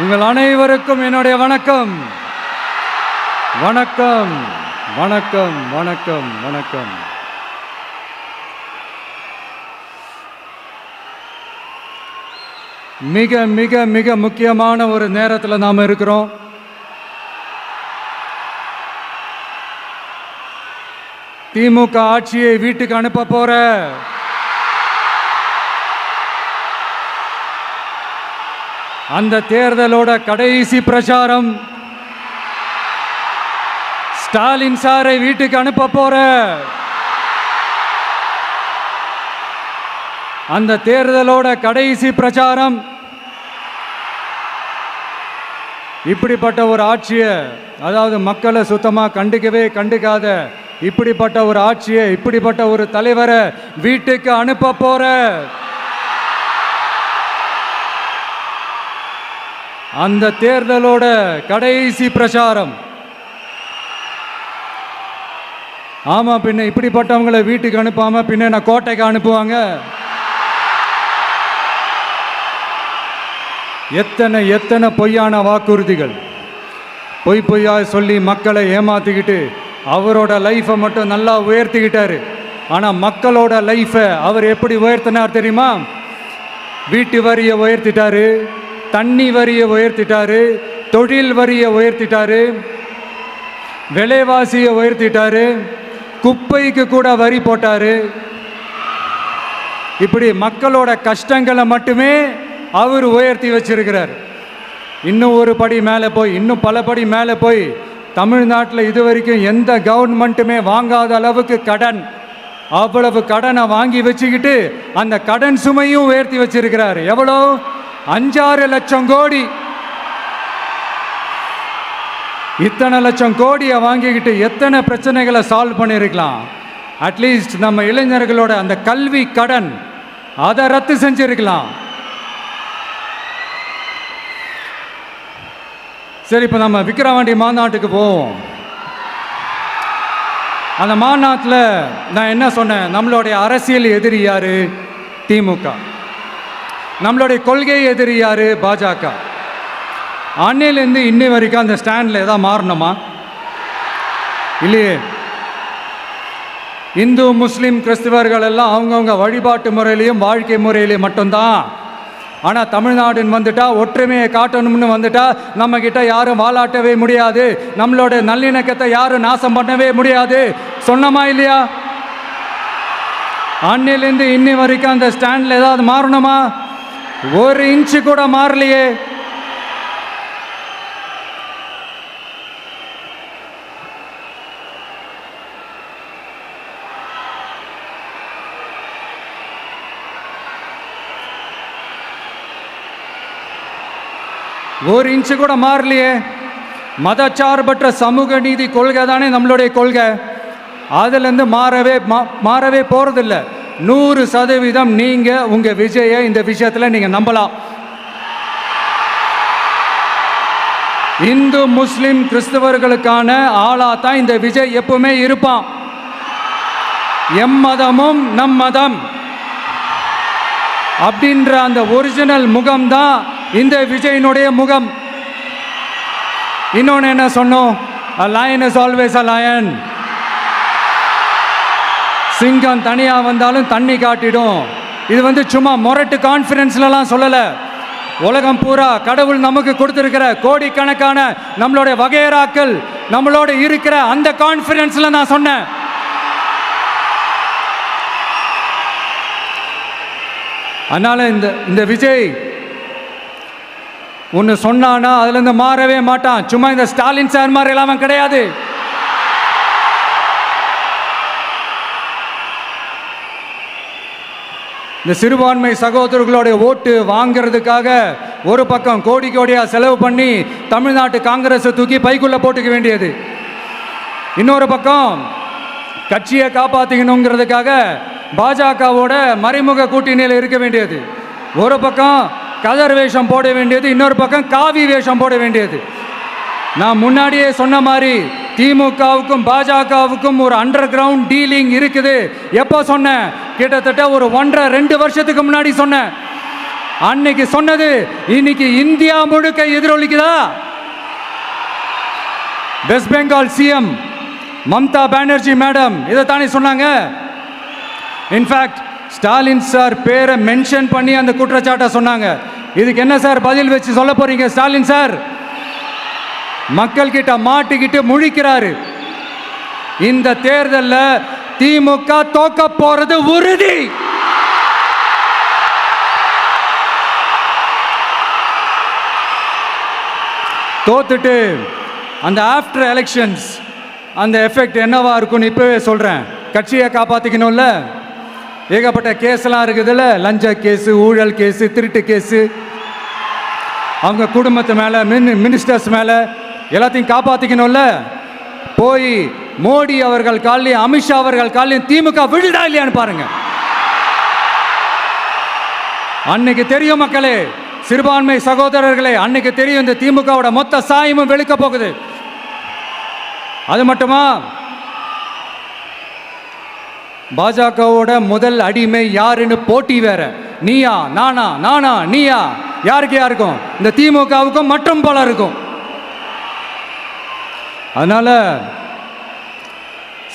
உங்கள் அனைவருக்கும் என்னுடைய வணக்கம். வணக்கம் வணக்கம் வணக்கம் வணக்கம். மிக மிக மிக முக்கியமான ஒரு நேரத்தில் நாம் இருக்கிறோம். திமுக ஆட்சியை வீட்டுக்கு அனுப்ப போற அந்த தேர்தலோட கடைசி பிரச்சாரம். ஸ்டாலின் சாரை வீட்டுக்கு அனுப்ப போற அந்த தேர்தலோட கடைசி பிரச்சாரம். இப்படிப்பட்ட ஒரு ஆட்சியை, அதாவது மக்களை சுத்தமாக கண்டுக்காத இப்படிப்பட்ட ஒரு ஆட்சியை, இப்படிப்பட்ட ஒரு தலைவரை வீட்டுக்கு அனுப்ப போற அந்த தேர்தலோட கடைசி பிரச்சாரம். ஆமா, பின்ன இப்படிப்பட்டவங்களை வீட்டுக்கு அனுப்பாம பின்ன நான் கோட்டைக்கு அனுப்புவாங்க? எத்தனை எத்தனை பொய்யான வாக்குறுதிகள், பொய்யா சொல்லி மக்களை ஏமாத்திக்கிட்டு அவரோட லைஃப்பை மட்டும் நல்லா உயர்த்திக்கிட்டாரு. ஆனால் மக்களோட லைஃப்பை அவர் எப்படி உயர்த்தினார் தெரியுமா? வீட்டு வரியை உயர்த்திட்டாரு, தண்ணி வரியை உயர்த்திட்டாரு, தொழில் வரியை உயர்த்திட்டாரு, விலைவாசியை உயர்த்திட்டாரு, குப்பைக்கு கூட வரி போட்டாரு. இப்படி மக்களோட கஷ்டங்களை மட்டுமே அவர் உயர்த்தி வச்சிருக்கிறார். இன்னும் ஒரு படி மேலே போய், இன்னும் பல படி மேலே போய், தமிழ்நாட்டில் இது வரைக்கும் எந்த கவர்மெண்ட்டுமே வாங்காத அளவுக்கு கடன், அவ்வளவு கடனை வாங்கி வச்சுக்கிட்டு அந்த கடன் சுமையும் உயர்த்தி வச்சிருக்கிறார். எவ்வளோ? 5-6 லட்சம் கோடி. இத்தனை லட்சம் கோடியை வாங்கிக்கிட்டு எத்தனை பிரச்சனைகளை சால்வ் பண்ணியிருக்கலாம். அட்லீஸ்ட் நம்ம இளைஞர்களோட அந்த கல்வி கடன் அதை ரத்து செஞ்சிருக்கலாம். சரி, இப்போ நம்ம விக்கிரவாண்டி மாநாட்டுக்கு போவோம். அந்த மாநாட்டில் நான் என்ன சொன்னேன்? நம்மளுடைய அரசியல் எதிரி யாரு? திமுக. நம்மளுடைய கொள்கை எதிரி யாரு? பாஜக. அன்னையிலேருந்து இன்னை வரைக்கும் அந்த ஸ்டாண்டில் ஏதாவது மாறணுமா? இல்லையே. இந்து முஸ்லீம் கிறிஸ்தவர்கள் எல்லாம் அவங்கவுங்க வழிபாட்டு முறையிலையும் வாழ்க்கை முறையிலையும் மட்டும்தான். ஆனால் தமிழ்நாடுன்னு வந்துட்டா, ஒற்றுமையை காட்டணும்னு வந்துட்டா, நம்மக்கிட்ட யாரும் வாலாட்டவே முடியாது, நம்மளோட நல்லிணக்கத்தை யாரும் நாசம் பண்ணவே முடியாது. சொன்னமா இல்லையா? அன்னிலேருந்து இன்னி வரைக்கும் அந்த ஸ்டாண்டில் ஏதாவது மாறணுமா? ஒரு இன்ச்சு கூட மாறலையே. ஒரு இன்ச்சு கூட மாறலையே. மதச்சார்பற்ற சமூக நீதி கொள்கை தானே நம்மளுடைய கொள்கை. அதுலேருந்து மாறவே போகிறதில்ல. 100% நீங்கள் உங்கள் விஜயை இந்த விஷயத்தில் நீங்கள் நம்பலாம். இந்து முஸ்லிம் கிறிஸ்தவர்களுக்கான ஆளாக தான் இந்த விஜய் எப்பவுமே இருப்பான். எம்மதமும் நம் மதம் அப்படின்ற அந்த ஒரிஜினல் முகம் தான் இந்த விஜயினுடைய முகம். இன்னொன்று என்ன சொன்னோம்? A lion is always a lion. சிங்கம் தனியாக வந்தாலும் தண்ணி காட்டிடும். இது சும்மா மொரட்டு கான்ஃபரன்ஸ்லாம் சொல்லலை. உலகம் பூரா கடவுள் நமக்கு கொடுத்துருக்கிற கோடிக்கணக்கான நம்மளுடைய வகையறாக்கள் நம்மளோட இருக்கிற அந்த கான்ஃபரன்ஸில் நான் சொன்னேன். அதனால இந்த விஜய் ஒன்று சொன்னானா அதுலேருந்து மாறவே மாட்டான். சும்மா இந்த ஸ்டாலின் சார் மாதிரி எல்லாம் கிடையாது. இந்த சிறுபான்மை சகோதரர்களுடைய ஓட்டு வாங்கிறதுக்காக ஒரு பக்கம் கோடியாக செலவு பண்ணி தமிழ்நாட்டு காங்கிரஸை தூக்கி பைக்குள்ளே போட்டுக்க வேண்டியது, இன்னொரு பக்கம் கட்சியை காப்பாற்றிக்கணுங்கிறதுக்காக பாஜகவோட மறைமுக கூட்டணியில் இருக்க வேண்டியது. ஒரு பக்கம் கதர் வேஷம் போட வேண்டியது, இன்னொரு பக்கம் காவி வேஷம் போட வேண்டியது. நான் முன்னாடியே சொன்ன மாதிரி திமுகவுக்கும் பாஜகவுக்கும் ஒரு அண்டர் கிரவுண்ட் டீலிங் இருக்குது. எப்போ சொன்னேன்? கிட்டத்தட்ட ஒரு 1.5-2 வருஷத்துக்கு முன்னாடி சொன்னேன். அன்னைக்கு சொன்னது இன்னைக்கு இந்தியா முழுக்க எதிரொலிக்குதா? West Bengal CM Mamata Banerjee madam இதைத்தானே சொன்னாங்க. இன்ஃபேக்ட் ஸ்டாலின் சார் பேரை மென்ஷன் பண்ணி அந்த குற்றச்சாட்டை சொன்னாங்க. இதுக்கு என்ன சார் பதில் வச்சு சொல்ல போறீங்க? ஸ்டாலின் சார் மக்கள் கிட்ட மாட்டிக்கிட்டு முழிக்கிறாரு. இந்த தேர்தலில் திமுக தோக்க போறது உறுதி. தோத்துட்டு அந்த ஆஃப்டர் எலெக்ஷன்ஸ் அந்த எஃபெக்ட் என்னவா இருக்கும்னு இப்பவே சொல்றேன். கட்சியை காப்பாத்திக்கணும்ல, ஏகப்பட்ட கேஸ்லாம் இருக்குதுல்ல, லஞ்ச கேஸு, ஊழல் கேஸு, திருட்டு கேஸு, அவங்க குடும்பத்து மேலே, மினிஸ்டர்ஸ் மேலே எல்லாத்தையும் காப்பாற்றிக்கணும்ல. போய் மோடி அவர்கள் காலையும் அமித்ஷா அவர்கள் காலையும் திமுக விழுதா இல்லையான்னு பாருங்க. அன்னைக்கு தெரியும் மக்களே, சிறுபான்மை சகோதரர்களே, அன்னைக்கு தெரியும் இந்த திமுகவோட மொத்த சாயமும் வெளுக்க போகுது. அது மட்டுமா, பாஜகவோட முதல் அடிமை யாருன்னு போட்டி வேற. நீயா நானா, நானா நீயா, யாருக்கு யாருக்கும், இந்த திமுகவுக்கும் மற்றும் பலருக்கும். அதனால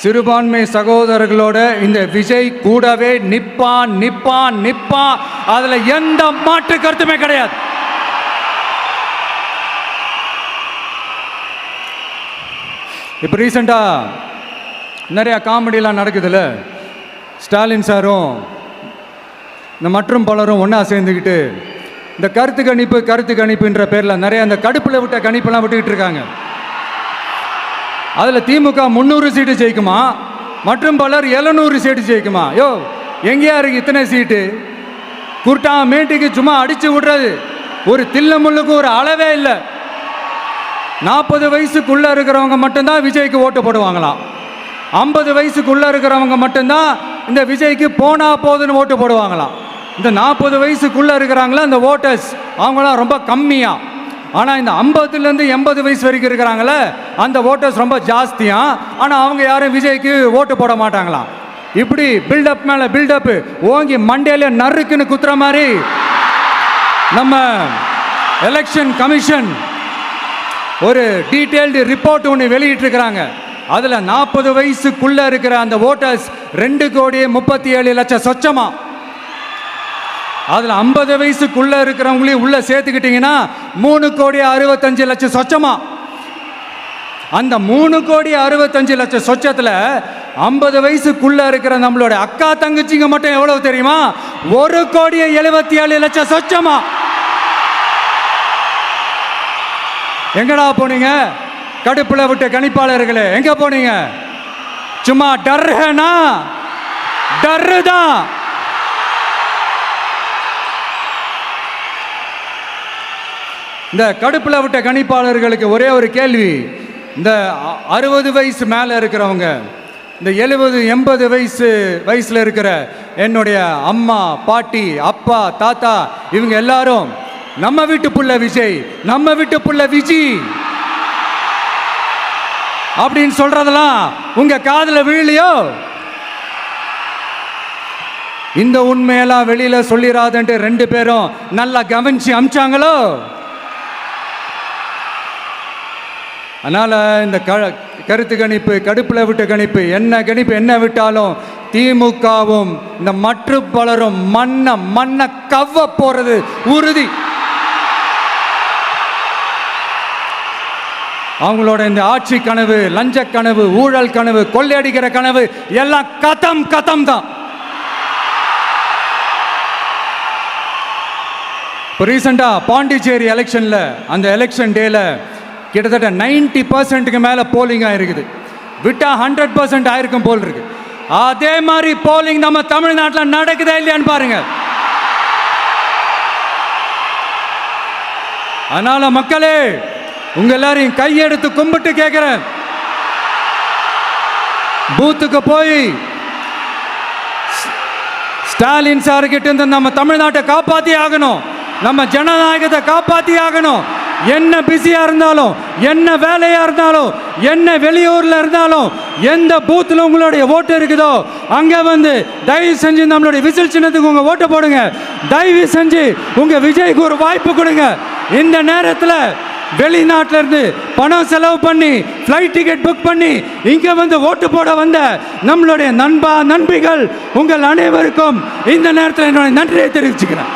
சிறுபான்மை சகோதரர்களோட இந்த விஜய் கூடவே நிப்பான் நிப்பான் நிப்பான், அதுல எந்த மாற்று கருத்துமே கிடையாது. இப்போ ரீசெண்டா நிறைய காமெடியெல்லாம் நடக்குதுல்ல, ஸ்டாலின் சாரும் இந்த மற்றும் பலரும் ஒன்றா சேர்ந்துக்கிட்டு இந்த கருத்து கணிப்புன்ற பேரில் நிறைய அந்த கடுப்பில் விட்ட கணிப்பெல்லாம் விட்டுக்கிட்டு இருக்காங்க. அதில் திமுக 300 சீட்டு ஜெயிக்குமா, மற்றும் பலர் 700 சீட்டு ஜெயிக்குமா? யோ எங்கேயா இருக்கு இத்தனை சீட்டு? குர்ட்டா மேட்டுக்கு சும்மா அடித்து விடுறது, ஒரு தில்லுமுள்ளுக்கு ஒரு அளவே இல்லை. 40 வயசுக்குள்ளே இருக்கிறவங்க மட்டும்தான் விஜய்க்கு ஓட்டு போடுவாங்களாம். 50 வயசுக்குள்ளே இருக்கிறவங்க மட்டும்தான் இந்த விஜய்க்கு போனா போதுன்னு ஓட்டு போடுவாங்களாம். இந்த 40 வயசுக்குள்ளே இருக்கிறாங்களா இந்த ஓட்டர்ஸ், அவங்களாம் ரொம்ப கம்மியாக. ஆனால் இந்த 50லேருந்து 80 வயசு வரைக்கும் இருக்கிறாங்களே அந்த ஓட்டர்ஸ் ரொம்ப ஜாஸ்தியாக. ஆனால் அவங்க யாரும் விஜய்க்கு ஓட்டு போட மாட்டாங்களாம். இப்படி பில்டப் மேலே பில்டப்பு ஓங்கி மண்டையில நறுக்குன்னு குத்துற மாதிரி நம்ம எலெக்ஷன் கமிஷன் ஒரு டீட்டெயில்டு ரிப்போர்ட் ஒன்று வெளியிட்டிருக்கிறாங்க. அதில் 40 வயசுக்குள்ளே இருக்கிற அந்த ஓட்டர்ஸ் 2,37,00,000 சொச்சமா. அதில் 50 வயசுக்குள்ளே இருக்கிறவங்களையும் உள்ளே சேர்த்துக்கிட்டிங்கன்னா 3,65,00,000 சொச்சமா. அந்த 3,65,00,000 சொச்சத்தில் 50 வயசுக்குள்ளே இருக்கிற நம்மளோட அக்கா தங்கச்சிங்க மட்டும் எவ்வளவு தெரியுமா? 1,77,00,000 சொச்சமா. எங்கடா போனீங்க கடுப்பில் விட்ட கணிப்பாளர்களே? எங்க போனீங்க? சும்மா டர்னா டர்ரு தான். இந்த கடுப்பில் விட்ட கணிப்பாளர்களுக்கு ஒரே ஒரு கேள்வி. இந்த 60 வயசு மேலே இருக்கிறவங்க, இந்த 70-80 வயசில் இருக்கிற என்னுடைய அம்மா, பாட்டி, அப்பா, தாத்தா, இவங்க எல்லாரும் நம்ம வீட்டு புள்ள விஜய், நம்ம வீட்டு புள்ள விஜி அப்படின்னு சொல்றதெல்லாம் உங்க காதுல விழலையோ? இந்த உண்மையெல்லாம் வெளியில சொல்லிடாதுன்ட்டு 2 பேரும் நல்லா கவனிச்சு அமிச்சாங்களோ? அதனால இந்த கருத்து கணிப்பு, கடுப்பில் விட்ட கணிப்பு, என்ன விட்டாலும் திமுகவும் இந்த மற்ற பலரும் மண்ண கவ்வ போறது உறுதி. அவங்களோட இந்த ஆட்சி கனவு, லஞ்ச கனவு, ஊழல் கனவு, கொள்ளையடிக்கிற கனவு எல்லாம் கதம் தான். இப்போ ரீசெண்டாக பாண்டிச்சேரி எலெக்ஷனில் அந்த எலெக்ஷன் டேல கிட்டத்தட்ட 90% மேலே போலிங் ஆயிருக்குது. விட்டா 100% ஆயிருக்கும் போல் இருக்கு. அதே மாதிரி போலிங் நம்ம தமிழ்நாட்டில் நடக்குதா இல்லையான்னு பாருங்க. அதனால மக்களே, உங்க எல்லாரையும் கையெடுத்து கும்பிட்டு கேட்கிறேன், பூத்துக்கு போய் ஸ்டாலின் சார் கிட்ட இருந்து நம்ம தமிழ்நாட்டை காப்பாத்தி ஆகணும், நம்ம ஜனநாயகத்தை காப்பாத்தி ஆகணும். என்ன பிஸியா இருந்தாலும், என்ன வேலையா இருந்தாலும், என்ன வெளியூர்ல இருந்தாலும், எந்த பூத்துல உங்களுடைய ஓட்டு இருக்குதோ அங்க வந்து தயவு செஞ்சு நம்மளுடைய விசில் சின்னத்துக்கு உங்க ஓட்டு போடுங்க. தயவு செஞ்சு உங்க விஜய்க்கு ஒரு வாய்ப்பு கொடுங்க. இந்த நேரத்தில் வெளிநாட்டில இருந்து பணம் செலவு பண்ணி ஃப்ளைட் டிக்கெட் புக் பண்ணி இங்க வந்து ஓட்டு போட வந்த நம்மளுடைய நண்பிகள் உங்கள் அனைவருக்கும் இந்த நேரத்தில் என்னுடைய நன்றியை தெரிவிச்சுக்கிறேன்.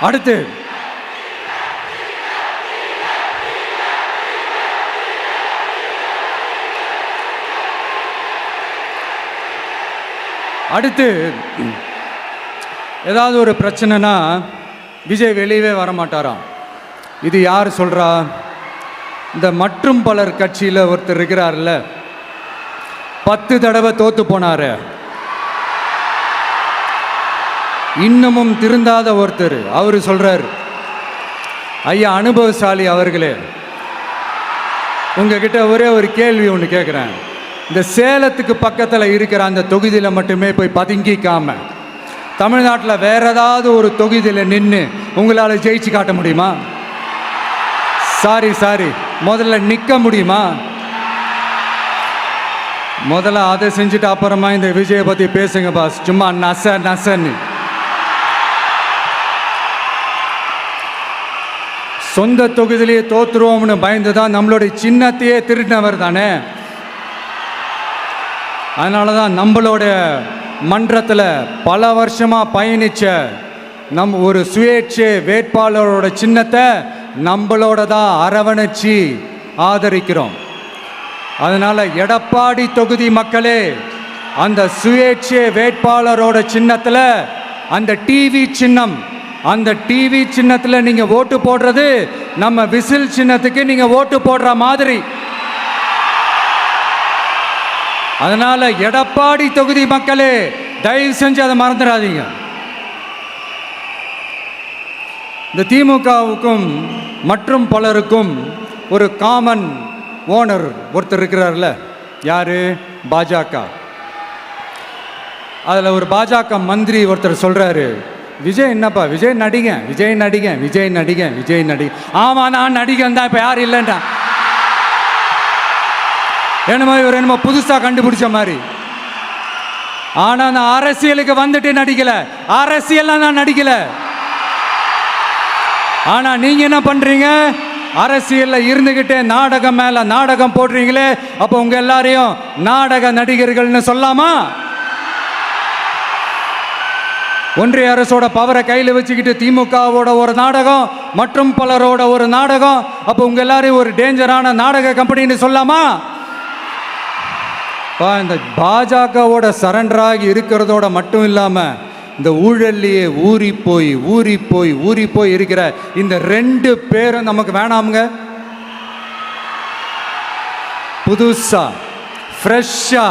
அடுத்து ஏதாவது ஒரு பிரச்சனைனா விஜய் வெளியவே வரமாட்டாராம். இது யார் சொல்கிறா? இந்த மற்றும் பலர் கட்சியில் ஒருத்தர் இருக்கிறார்ல, 10 தடவை தோத்து போனார், இன்னமும் திருந்தாத ஒருத்தர். அவர் சொல்கிறார், ஐயா அனுபவசாலி அவர்களே, உங்ககிட்ட ஒரே ஒரு கேள்வி ஒன்று கேட்குறேன். இந்த சேலத்துக்கு பக்கத்தில் இருக்கிற அந்த தொகுதியில் மட்டுமே போய் பதுங்கிக்காம தமிழ்நாட்டில் வேற ஏதாவது ஒரு தொகுதியில் நின்று உங்களால் ஜெயிச்சு காட்ட முடியுமா? சாரி முதல்ல நிற்க முடியுமா? முதல்ல அதை செஞ்சுட்டு அப்புறமா இந்த விஜயை பற்றி பேசுங்க பாஸ். சும்மா நசன்னு சொந்த தொகுதியிலேயே தோத்துருவோம்னு பயந்து தான் நம்மளுடைய சின்னத்தையே திருடினவர் தானே. அதனால தான் நம்மளோட மன்றத்தில் பல வருஷமாக பயணித்த ஒரு சுயேட்சை வேட்பாளரோட சின்னத்தை நம்மளோட தான் அரவணைச்சி ஆதரிக்கிறோம். அதனால் எடப்பாடி தொகுதி மக்களே, அந்த சுயேட்சை வேட்பாளரோட சின்னத்தில் அந்த டிவி சின்னம், அந்த டிவி சின்னத்தில் நீங்கள் ஓட்டு போடுறது நம்ம விசில் சின்னத்துக்கு நீங்கள் ஓட்டு போடுற மாதிரி. அதனால எடப்பாடி தொகுதி மக்களே, தயவு செஞ்சு அதை மறந்துடாதீங்க. இந்த திமுகவுக்கும் மற்றும் பலருக்கும் ஒரு காமன் ஓனர் ஒருத்தர் இருக்கிறார்ல, யாரு? பாஜக. அதில் ஒரு பாஜக மந்திரி ஒருத்தர் சொல்றாரு, விஜய் என்னப்பா விஜய் நடிகன். ஆமா நான் நடிகன் தான், இப்போ யாரும் இல்லைன்றான். என்னமோ புதுசாக கண்டுபிடிச்ச மாதிரி. ஆனால் நான் அரசியலுக்கு வந்துட்டு நடிக்கல, அரசியல் நான் நடிக்கல. ஆனால் நீங்க என்ன பண்றீங்க? அரசியலில் இருந்துகிட்டே நாடகம் மேல நாடகம் போடுறீங்களே. அப்போ உங்க எல்லாரையும் நாடக நடிகர்கள்னு சொல்லாமா? ஒன்றிய அரசோட பவரை கையில் வச்சுக்கிட்டு திமுகவோட ஒரு நாடகம், மற்றும் பலரோட ஒரு நாடகம். அப்போ உங்க எல்லாரையும் ஒரு டேஞ்சரான நாடக கம்பெனின்னு சொல்லாமா? இந்த பாஜகவோட சரண்டராகி இருக்கிறதோட மட்டும் இல்லாமல் இந்த ஊழல்லையே ஊறி போய் இருக்கிற இந்த 2 பேரும் நமக்கு வேணாமுங்க. புதுசா ஃப்ரெஷ்ஷா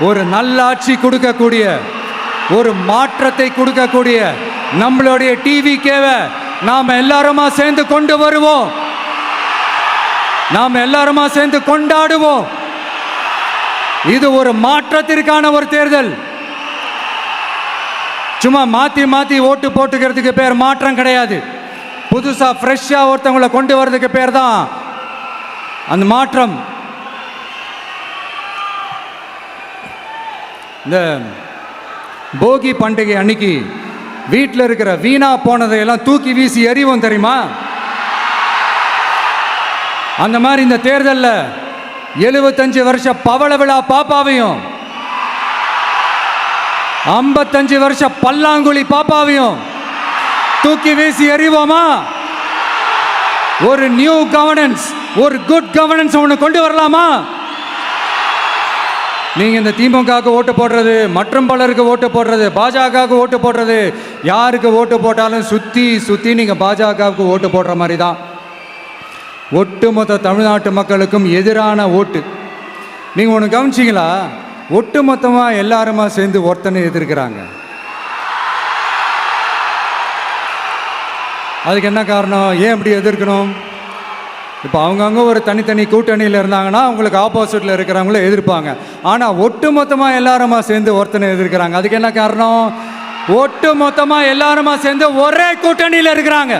ஒரு நல்லாட்சி கொடுக்கக்கூடிய, ஒரு மாற்றத்தை கொடுக்கக்கூடிய நம்மளுடைய டிவிக்கேவை நாம் எல்லாருமா சேர்ந்து கொண்டு வருவோம், நாம் எல்லாருமா சேர்ந்து கொண்டாடுவோம். இது ஒரு மாற்றத்திற்கான ஒரு தேர்தல். சும்மா மாத்தி ஓட்டு போட்டுக்கிறதுக்கு பேர் மாற்றம் கிடையாது. புதுசா ஃப்ரெஷ்ஷா ஒருத்தவங்களை கொண்டு வர்றதுக்கு பேர் தான் அந்த மாற்றம். இந்த போகி பண்டிகை அன்னைக்கு வீட்டில் இருக்கிற வீணா போனதையெல்லாம் தூக்கி வீசி எறிவோம் தெரியுமா? அந்த மாதிரி இந்த தேர்தலில் 75 வருஷ பவள விழா பாப்பாவையும் 55 வருஷ பல்லாங்குழி பாப்பாவையும் தூக்கி வீசி எறிவோமா? ஒரு நியூ கவர்னன்ஸ், ஒரு குட் கவர்னன்ஸ் ஒன்று கொண்டு வரலாமா? நீங்க இந்த திமுகவுக்கு ஓட்டு போடுறது, மற்றும் பலருக்கு ஓட்டு போடுறது, பாஜகவுக்கு ஓட்டு போடுறது, யாருக்கு ஓட்டு போட்டாலும் சுத்தி நீங்க பாஜகவுக்கு ஓட்டு போடுற மாதிரி தான். ஒட்டுமொத்த தமிழ்நாட்டு மக்களுக்கும் எதிரான ஓட்டு. நீங்கள் ஒன்று கவனிச்சிங்களா? ஒட்டுமொத்தமாக எல்லாருமா சேர்ந்து ஒருத்தனை எதிர்க்கிறாங்க. அதுக்கு என்ன காரணம்? ஏன் அப்படி எதிர்க்கணும்? இப்போ அவங்கவுங்க ஒரு தனித்தனி கூட்டணியில் இருந்தாங்கன்னா அவங்களுக்கு ஆப்போசிட்டில் இருக்கிறவங்கள எதிர்ப்பாங்க. ஆனால் ஒட்டுமொத்தமாக எல்லாருமா சேர்ந்து ஒருத்தனை எதிர்க்கிறாங்க. அதுக்கு என்ன காரணம்? ஒட்டு மொத்தமா எல்லாருமா சேர்ந்து ஒரே கூட்டணியில் இருக்கிறாங்க.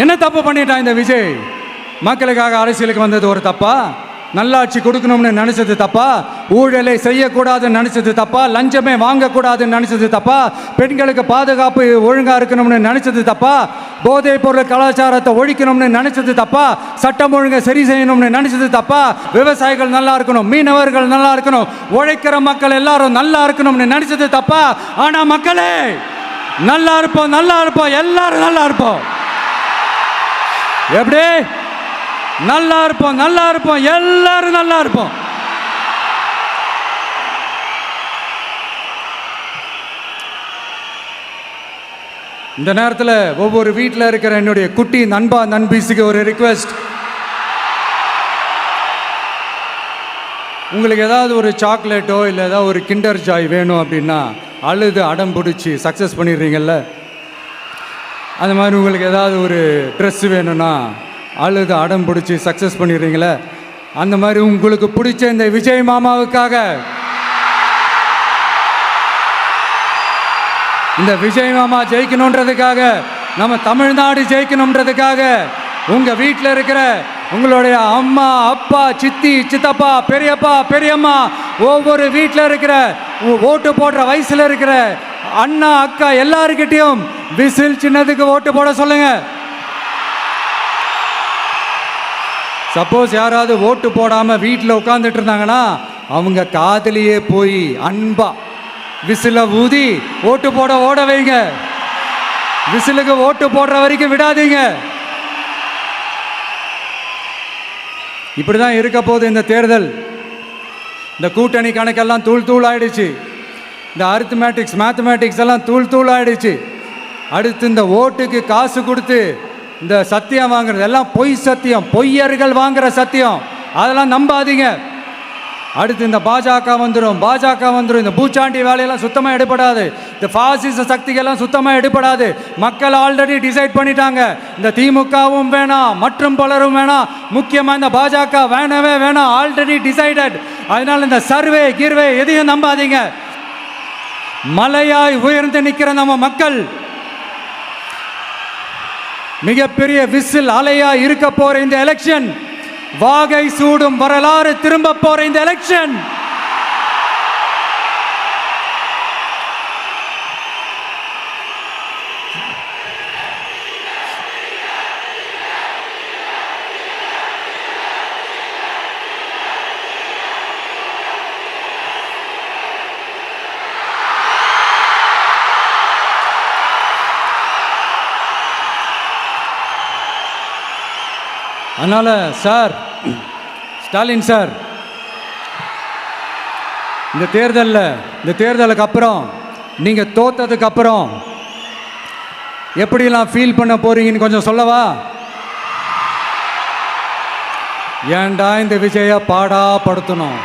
என்ன தப்பு பண்ணிட்டான் இந்த விஜய்? மக்களுக்காக அரசியலுக்கு வந்தது ஒரு தப்பா? நல்லாட்சி கொடுக்கணும்னு நினைச்சது தப்பா? ஊழலை செய்யக்கூடாதுன்னு நினைச்சது தப்பா? லஞ்சமே வாங்கக்கூடாதுன்னு நினைச்சது தப்பா? பெண்களுக்கு பாதுகாப்பு ஒழுங்கா இருக்கணும்னு நினைச்சது தப்பா? போதைப் பொருள் கலாச்சாரத்தை ஒழிக்கணும்னு நினைச்சது தப்பா? சட்டம் ஒழுங்கை சரி செய்யணும்னு நினைச்சது தப்பா? விவசாயிகள் நல்லா இருக்கணும், மீனவர்கள் நல்லா இருக்கணும், உழைக்கிற மக்கள் எல்லாரும் நல்லா இருக்கணும்னு நினைச்சது தப்பா? ஆனா மக்களே, நல்லா இருப்போம், நல்லா இருப்போம், எல்லாரும் நல்லா இருப்போம். எப்படி நல்லா இருப்போம்? நல்லா இருப்போம், எல்லாரும் நல்லா இருப்போம். இந்த நேரத்தில் ஒவ்வொரு வீட்டில் இருக்கிற என்னுடைய குட்டி நண்பா நண்பீஸுக்கு ஒரு ரிக்வெஸ்ட். உங்களுக்கு ஏதாவது ஒரு சாக்லேட்டோ இல்லை ஏதாவது ஒரு கிண்டர் ஜாய் வேணும் அப்படின்னா அழுது அடம் பிடிச்சி சக்ஸஸ் பண்ணிடுறீங்கல்ல, அந்த மாதிரி உங்களுக்கு ஏதாவது ஒரு ட்ரெஸ் வேணும்னா அழுது அடம் பிடிச்சி சக்ஸஸ் பண்ணிடுறீங்களே, அந்த மாதிரி உங்களுக்கு பிடிச்ச இந்த விஜய் மாமாவுக்காக, இந்த விஜய் மாமா ஜெயிக்கணுன்றதுக்காக, நம்ம தமிழ்நாடு ஜெயிக்கணுன்றதுக்காக உங்க வீட்டில் இருக்கிற உங்களுடைய அம்மா, அப்பா, சித்தி, சித்தப்பா, பெரியப்பா, பெரியம்மா, ஒவ்வொரு வீட்டில் இருக்கிற ஓட்டு போடுற வயசுல இருக்கிற அண்ணா, அக்கா எல்லாருக்கிட்டையும் விசில் சின்னதுக்கு ஓட்டு போட சொல்லுங்க. சப்போஸ் யாராவது ஓட்டு போடாம வீட்டில் உட்காந்துட்டு இருந்தாங்கன்னா அவங்க காதலியே போய் அன்பா விசில ஊதி ஓட்டு போட ஓட வைங்க. விசிலுக்கு ஓட்டு போடுற வரைக்கும் விடாதீங்க. இப்படிதான் இருக்க போது இந்த தேர்தல். இந்த கூட்டணி கணக்கெல்லாம் தூள் தூள் ஆயிடுச்சு. இந்த மேத்தமேட்டிக்ஸ் எல்லாம் தூள் தூள் ஆயிடுச்சு. அடுத்து இந்த ஓட்டுக்கு காசு கொடுத்து இந்த சத்தியம் வாங்குறது எல்லாம் பொய் சத்தியம், பொய்யர்கள் வாங்குற சத்தியம், அதெல்லாம் நம்பாதீங்க. அடுத்து இந்த பாஜக வந்துடும், இந்த பூச்சாண்டி வேலையெல்லாம் சுத்தமாக எடுபடாது. இந்த பாசிச சக்திகள்லாம் சுத்தமாக எடுபடாது. மக்கள் ஆல்ரெடி டிசைட் பண்ணிட்டாங்க, இந்த திமுகவும் வேணாம், மற்றும் பலரும் வேணாம், முக்கியமாக இந்த பாஜக வேணவே வேணாம், ஆல்ரெடி டிசைடட். அதனால இந்த சர்வே கிர்வே எதையும் நம்பாதீங்க. மலையாய் உயர்ந்து நிற்கிற நம்ம மக்கள் மிகப்பெரிய விசில் அலையா இருக்க போற இந்த எலெக்ஷன், வாகை சூடும் வரலாறு திரும்ப போற இந்த எலெக்ஷன், அதனால சார், ஸ்டாலின் சார், இந்த தேர்தலுக்கு அப்புறம் நீங்க தோத்ததுக்கு அப்புறம் எப்படிலாம் ஃபீல் பண்ண போறீங்கன்னு கொஞ்சம் சொல்லவா? ஏன்டா இந்த விஜய பாடாப்படுத்தணும்,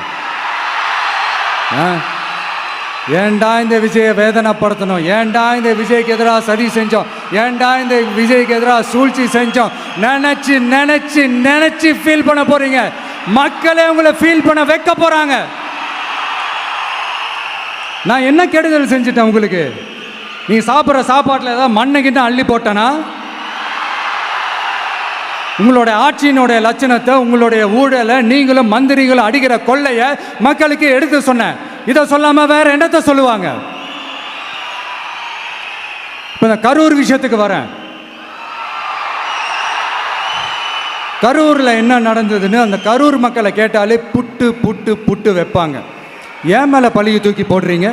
ஏன்டா இந்த விஜயை வேதனைப்படுத்தணும், ஏன்டா இந்த விஜய்க்கு எதிராக சதி செஞ்சோம், ஏன்டா இந்த விஜய்க்கு எதிராக சூழ்ச்சி செஞ்சோம் நினைச்சு நினைச்சு நினைச்சு ஃபீல் பண்ண போறீங்க. மக்களே உங்களை ஃபீல் பண்ண வைக்க போறாங்க. நான் என்ன கெடுதல் செஞ்சுட்டேன் உங்களுக்கு? நீ சாப்பிட்ற சாப்பாட்டில் ஏதாவது மண்ணுக்கிட்ட அள்ளி போட்டனா? உங்களுடைய ஆட்சியினுடைய லட்சணத்தை, உங்களுடைய ஊழலை, நீங்களும் மந்திரிகளும் அடிக்கிற கொள்ளையை மக்களுக்கு எடுத்து சொன்னேன். இதை சொல்லாம வேற என்னத்தை சொல்லுவாங்க? இப்ப இந்த கரூர் விஷயத்துக்கு வரேன். கரூர்ல என்ன நடந்ததுன்னு அந்த கரூர் மக்களை கேட்டாலே புட்டு புட்டு புட்டு வைப்பாங்க. ஏன் மேல பழியை தூக்கி போடுறீங்க?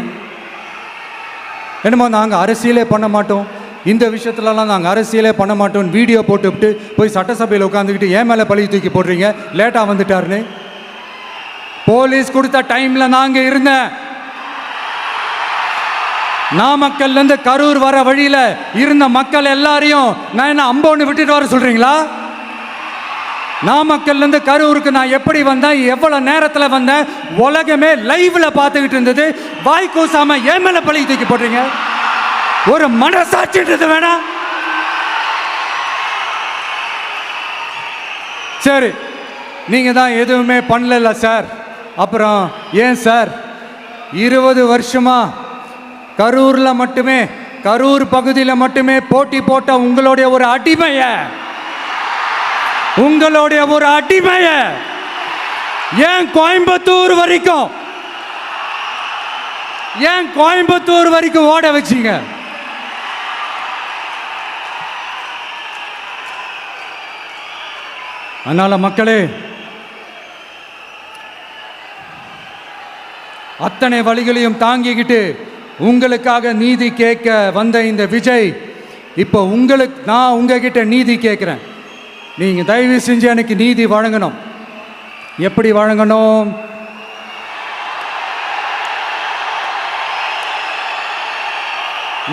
என்னமோ நாங்கள் அரசியலே பண்ண மாட்டோம், இந்த விஷயத்துலலாம் நாங்கள் அரசியலே பண்ண மாட்டோம் வீடியோ போட்டுவிட்டு போய் சட்டசபையில் உட்காந்துக்கிட்டு ஏன் மேலே பழி தூக்கி போடுறீங்க, லேட்டாக வந்துட்டாருன்னு. போலீஸ் கொடுத்த டைம்ல நாங்க இருந்தேன். நாமக்கல்ல இருந்து கரூர் வர வழியில இருந்த மக்கள் எல்லாரையும் நான் என்ன அம்போன்னு விட்டுட்டு வர சொல்றீங்களா? நாமக்கல்ல இருந்து கரூருக்கு நான் எப்படி வந்தேன், எவ்வளவு நேரத்துல வந்தேன், உலகமே லைவ்ல பார்த்துக்கிட்டு இருந்தது. வாய் கூசாம ஏன் மேல பழி தூக்கி போடுறீங்க? ஒரு மனசாட்சின்றது வேணாம்? சரி, நீங்க தான் எதுவுமே பண்ணல சார், அப்புறம் ஏன் சார் 20 வருஷமா கரூர்ல மட்டுமே, கரூர் பகுதியில் மட்டுமே போட்டி போட்ட உங்களுடைய ஒரு அடிமைய ஏன் கோயம்புத்தூர் வரைக்கும் ஓட வச்சீங்க? அதனால மக்களே, அத்தனை வழிகளையும் தாங்கிக்கிட்டு உங்களுக்காக நீதி கேட்க வந்த இந்த விஜய், இப்போ நான் உங்ககிட்ட நீதி கேட்குறேன். நீங்கள் தயவு செஞ்சு எனக்கு நீதி வழங்கணும். எப்படி வழங்கணும்?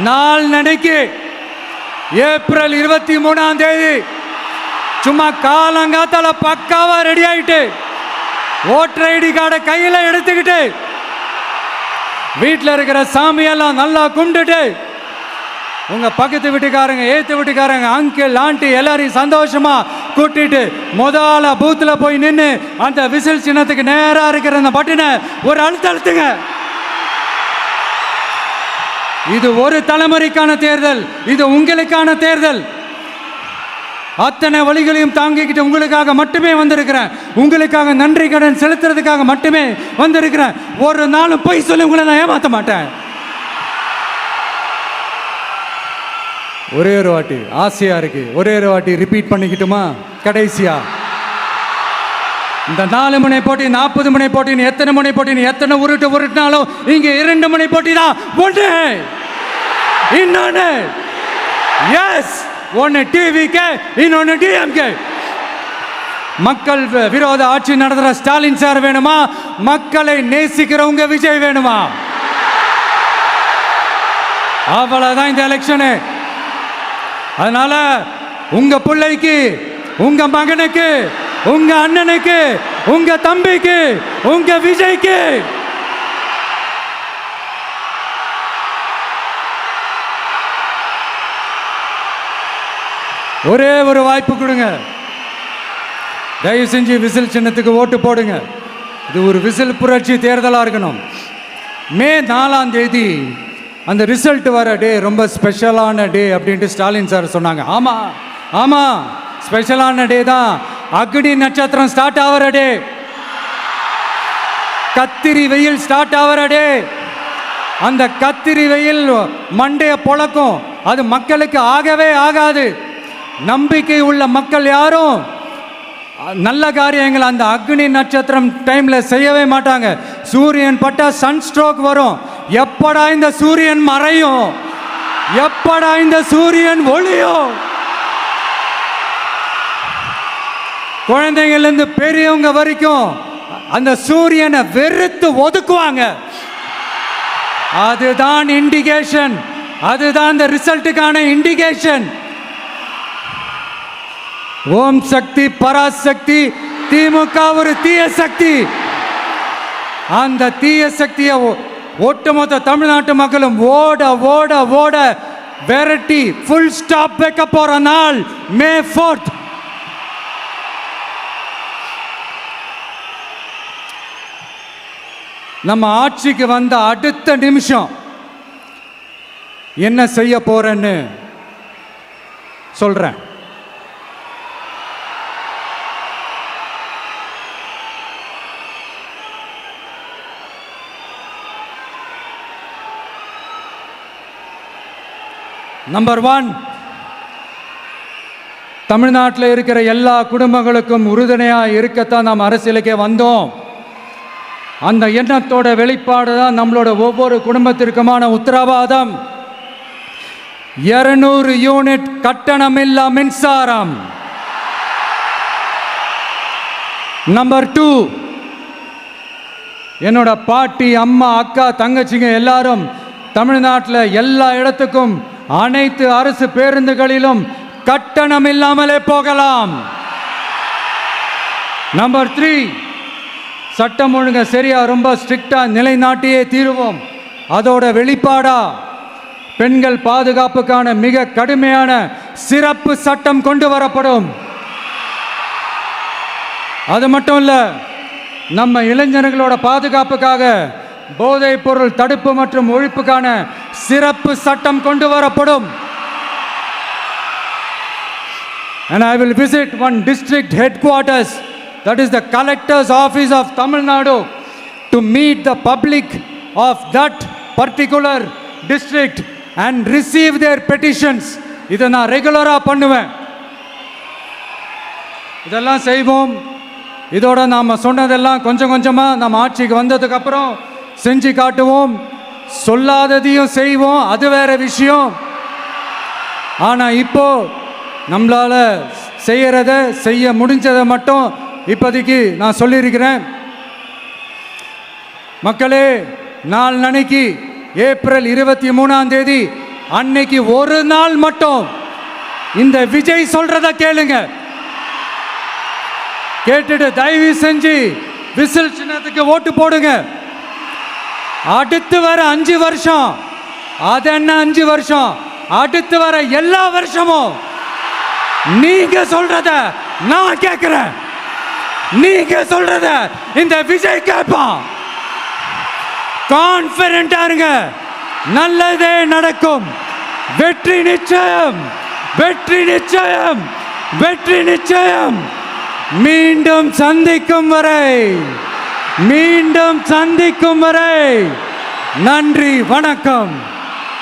நாளைக்கு ஏப்ரல் 23ஆம் தேதி சும்மா காலங்காத்தால பக்காவா ரெடி ஆயிட்டு ஓட்டர் ஐடி கார்டை கையில் எடுத்துக்கிட்டு வீட்டில் இருக்கிற சாமியெல்லாம் நல்லா கும்பிட்டுட்டு உங்க பக்கத்து வீட்டுக்காரங்க, ஏத்து வீட்டுக்காரங்க, அங்கிள், ஆண்டி எல்லாரையும் சந்தோஷமா கூட்டிட்டு முதல்ல பூத்துல போய் நின்று அந்த விசில் சின்னத்துக்கு நேரா இருக்கிற அந்த பட்டினை ஒரு அழுத்துங்க. இது ஒரு தலைமுறைக்கான தேர்தல், இது உங்களுக்கான தேர்தல். அத்தனை வழிகளையும் தாங்கிக்கிட்டு உங்களுக்காக மட்டுமே வந்திருக்கிறேன். உங்களுக்காக நன்றி கடன் செலுத்துறதுக்காக மட்டுமே வந்திருக்கிறேன். ஒரு நாளும் பொய் சொல்லி உங்களை நான் ஏமாற்ற மாட்டேன். ஒரே ஒரு வாட்டி ஆசையா இருக்கு, ஒரே ஒரு வாட்டி ரிப்பீட் பண்ணிக்கிட்டுமா? கடைசியா இந்த 4 முனை போட்டி, 40 முனை போட்டி, எத்தனை முனை போட்டி, எத்தனை உருட்டினாலும் இங்க 2 முனை போட்டி தான். ஒன்று இன்னொன்னு, எஸ், ஒன்னு டிவிக்கு, இன்னொன்னு டிஎம்கே. மக்கள் விரோத ஆட்சி நடத்துற ஸ்டாலின் சார் வேணுமா? மக்களை நேசிக்கிறவங்க விஜய் வேணுமா? அவ்வளவுதான் இந்த எலெக்ஷனு. அதனால உங்க பிள்ளைக்கு, உங்க மகனுக்கு, உங்க அண்ணனுக்கு, உங்க தம்பிக்கு, உங்க விஜய்க்கு ஒரே ஒரு வாய்ப்பு கொடுங்க. தயவு செஞ்சு விசில் சின்னத்துக்கு ஓட்டு போடுங்க. இது ஒரு விசில் புரட்சி தேர்தலாக இருக்கணும். மே 4ஆம் தேதி அந்த ரிசல்ட் வர டே ரொம்ப ஸ்பெஷலான டே அப்படின்ட்டு ஸ்டாலின் சார் சொன்னாங்க. ஆமாம், ஸ்பெஷலான டே தான். அக்னி நட்சத்திரம் ஸ்டார்ட் ஆகிற டே, கத்திரி வெயில் ஸ்டார்ட் ஆகிற டே. அந்த கத்திரி வெயில் மண்டைய பொழக்கும். அது மக்களுக்கு ஆகவே ஆகாது. நம்பிக்கை உள்ள மக்கள் யாரும் நல்ல காரியங்கள் அந்த அக்னி நட்சத்திரம் டைம்ல செய்யவே மாட்டாங்க. சூரியன் பட்டா சன் ஸ்ட்ரோக் வரும். எப்படா இந்த சூரியன் மறையும், எப்படா இந்த சூரியன் ஒளியும். குழந்தைங்கள்ல இருந்து பெரியவங்க வரைக்கும் அந்த சூரியனை வெறுத்து ஒதுக்குவாங்க. அதுதான் இண்டிகேஷன், அதுதான் இந்த ரிசல்ட்டுக்கான இண்டிகேஷன். ஓம் சக்தி பராசக்தி, திமுக ஒரு தீய சக்தி. அந்த தீய சக்தியை ஒட்டுமொத்த தமிழ்நாட்டு மக்களும் ஓட ஓட ஓட விரட்டி ஃபுல் ஸ்டாப் வைக்க போற நாள் மே 4th. நம்ம ஆட்சிக்கு வந்த அடுத்த நிமிஷம் என்ன செய்ய போறேன்னு சொல்றேன். நம்பர் 1, தமிழ்நாட்டில் இருக்கிற எல்லா குடும்பங்களுக்கும் உறுதுணையாக இருக்கத்தான் நாம் அரசியலுக்கே வந்தோம். அந்த எண்ணத்தோட வெளிப்பாடு தான் நம்மளோட ஒவ்வொரு குடும்பத்திற்குமான உத்தரவாதம். 200 யூனிட் கட்டணமில்லா மின்சாரம். நம்பர் 2, என்னோட பாட்டி, அம்மா, அக்கா, தங்கச்சிங்க எல்லாரும் தமிழ்நாட்டில் எல்லா இடத்துக்கும் அனைத்து அரசு பேருந்துகளிலும் கட்டணம் இல்லாமலே போகலாம். நம்பர் 3, சட்டம் ஒழுங்கு சரியா ரொம்ப ஸ்ட்ரிக்டா நிலைநாட்டியே தீருவோம். அதோட வெளிப்பாடா பெண்கள் பாதுகாப்புக்கான மிக கடுமையான சிறப்பு சட்டம் கொண்டு வரப்படும். அது மட்டும் இல்ல, நம்ம இளைஞர்களோட பாதுகாப்புக்காக போதைப் பொருள் தடுப்பு மற்றும் ஒழிப்புக்கான சிறப்பு சட்டம் கொண்டு வரப்படும். And I will visit one district headquarters, that is the collector's office of Tamil Nadu, to meet the public of that particular district and receive their petitions. இதை நான் ரெகுலராக பண்ணுவேன். இதெல்லாம் செய்வோம். இதோட நாம் சொன்னதெல்லாம் கொஞ்சம் கொஞ்சமாக நம்ம ஆட்சிக்கு வந்ததுக்கப்புறம் செஞ்சு காட்டுவோம். சொல்லாததையும் செய்வோம், அது வேற விஷயம். ஆனால் இப்போ நம்மளால் செய்ய முடிஞ்சதை மட்டும் இப்போதைக்கு நான் சொல்லியிருக்கிறேன். மக்களே, நாளைக்கு ஏப்ரல் 23 அன்னைக்கு ஒரு நாள் மட்டும் இந்த விஜய் சொல்றத கேளுங்க. கேட்டுட்டு தயவு செஞ்சு விசில் சின்னத்துக்கு ஓட்டு போடுங்க. அடுத்து வர 5 வருஷம், அது என்ன 5 வருஷம், அடுத்து வர எல்லா வருஷமும் நீங்க சொல்றத நான் கேட்கிறேன். நீங்க சொல்றத இந்த விஜய் கேட்பான். கான்ஃபிடென்ட்டா இருங்க, நல்லதே நடக்கும். வெற்றி நிச்சயம், வெற்றி நிச்சயம், வெற்றி நிச்சயம். மீண்டும் சந்திக்கும் வரை நன்றி, வணக்கம்.